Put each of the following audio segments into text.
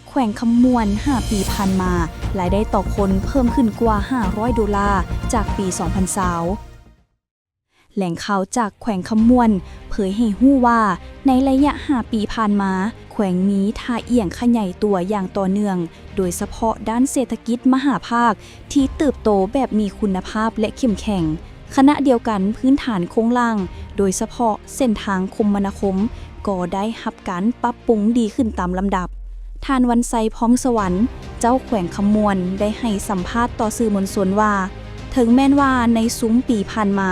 แขวงคำมวน5 ปีผ่านมารายได้ต่อคนเพิ่มขึ้นกว่า$500จากปี 2020 แหล่งข่าวจากแขวงคำมวนเผยให้ฮู้ว่าในระยะ5 ปีผ่านมาแขวงนี้ท่าเอี่ยงขยายตัวอย่างต่อเนื่องโดยเฉพาะด้านเศรษฐกิจมหาภาคที่เติบโตแบบมีคุณภาพและเข้มแข็งขณะเดียวกันพื้นฐานโครงล่างโดยเฉพาะเส้นทางคมนาคมก็ได้รับการปรับปรุงดีขึ้นตามลำดับท่านวันไซพร้อมสวรรค์เจ้าแขวงคำมวนได้ให้สัมภาษณ์ต่อสื่อมวลชนว่าถึงแม้นว่าในซุ้มปีผ่านมา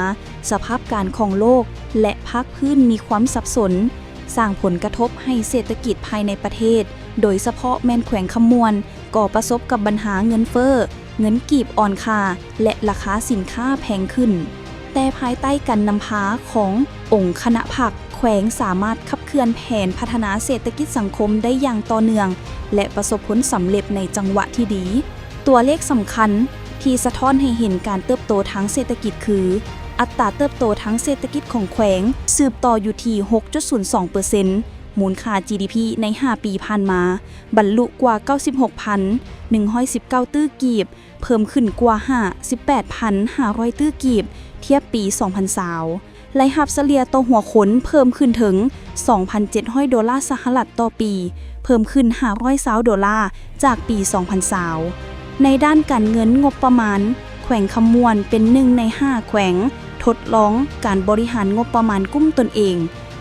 สภาพการของโลกและภาคพื้นมีความสับสนสร้างผลกระทบให้เศรษฐกิจภายในประเทศโดยเฉพาะแม่นแขวงคำมวนก็ประสบกับปัญหาเงินเฟ้อเงินกีบอ่อนค่าและราคาสินค้าแพงขึ้นแต่ภายใต้การนำพาขององค์คณะพรรคแขวงสามารถขับเคลื่อนแผนพัฒนาเศรษฐกิจสังคมได้อย่างต่อเนื่องและประสบผลสำเร็จในจังหวะที่ดีตัวเลขสำคัญที่สะท้อนให้เห็นการเติบโตทางเศรษฐกิจคืออัตราเติบโตทางเศรษฐกิจของแขวงสืบต่ออยู่ที่ 6.02% มูลค่า GDP ใน 5 ปีผ่านมาบรรลุกว่า 96,119 ตื้อกีบเพิ่มขึ้นกว่า 58,500 ตื้อกีบเทียบปี 2020รายรับเฉลี่ยต่อหัวคนเพิ่มขึ้นถึง $2,700 สหรัฐต่อปีเพิ่มขึ้น$520จากปี 2020ในด้านการเงินงบประมาณแขวงคำมวนเป็น1 ใน 5 แขวงทดลองการบริหารงบประมาณกุ้มตนเอง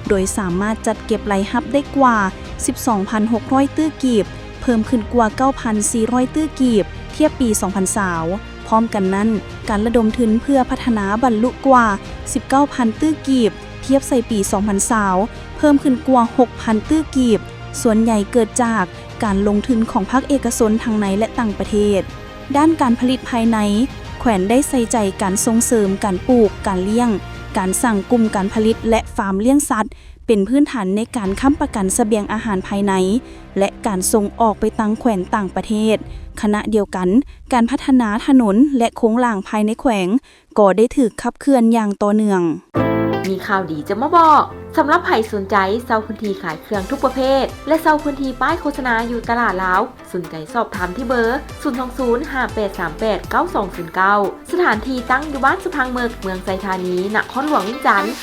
โดยสามารถจัดเก็บรายรับได้กว่า 12,600 ตื้อกีบเพิ่มขึ้นกว่า 9,400 ตื้อกีบเทียบปี 2020พร้อมกันนั้นการระดมทุนเพื่อพัฒนาบรรลุกว่า 19,000 ตื้อกีบเทียบใส่ปี 2020เพิ่มขึ้นกว่า 6,000 ตื้อกีบส่วนใหญ่เกิดจากการลงทุนของภาคเอกชนทั้งในและต่างประเทศด้านการผลิตภายในแขวงได้ใส่ใจการส่งเสริมการปลูกการเลี้ยงการสั่งกลุ่มการผลิตและฟาร์มเลี้ยงสัตว์เป็นพื้นฐานในการค้ำประกันเสบียงอาหารภายในและการส่งออกไปตั้งแขวงต่างประเทศขณะเดียวกันการพัฒนาถนนและโครงล่างภายในแขวงก็ได้ถูกขับเคลื่อนอย่างต่อเนื่องมีข่าวดีจะมาบอกสำหรับใครสนใจเช่าพื้นที่ขายเครื่องทุกประเภทและเช่าพื้นที่ป้ายโฆษณาอยู่ตลาดลาวสนใจสอบถามที่เบอร์ 02058389209 สถานที่ตั้งอยู่บ้านสุพังเมืองไซธานีนครหลวงวิจันทร์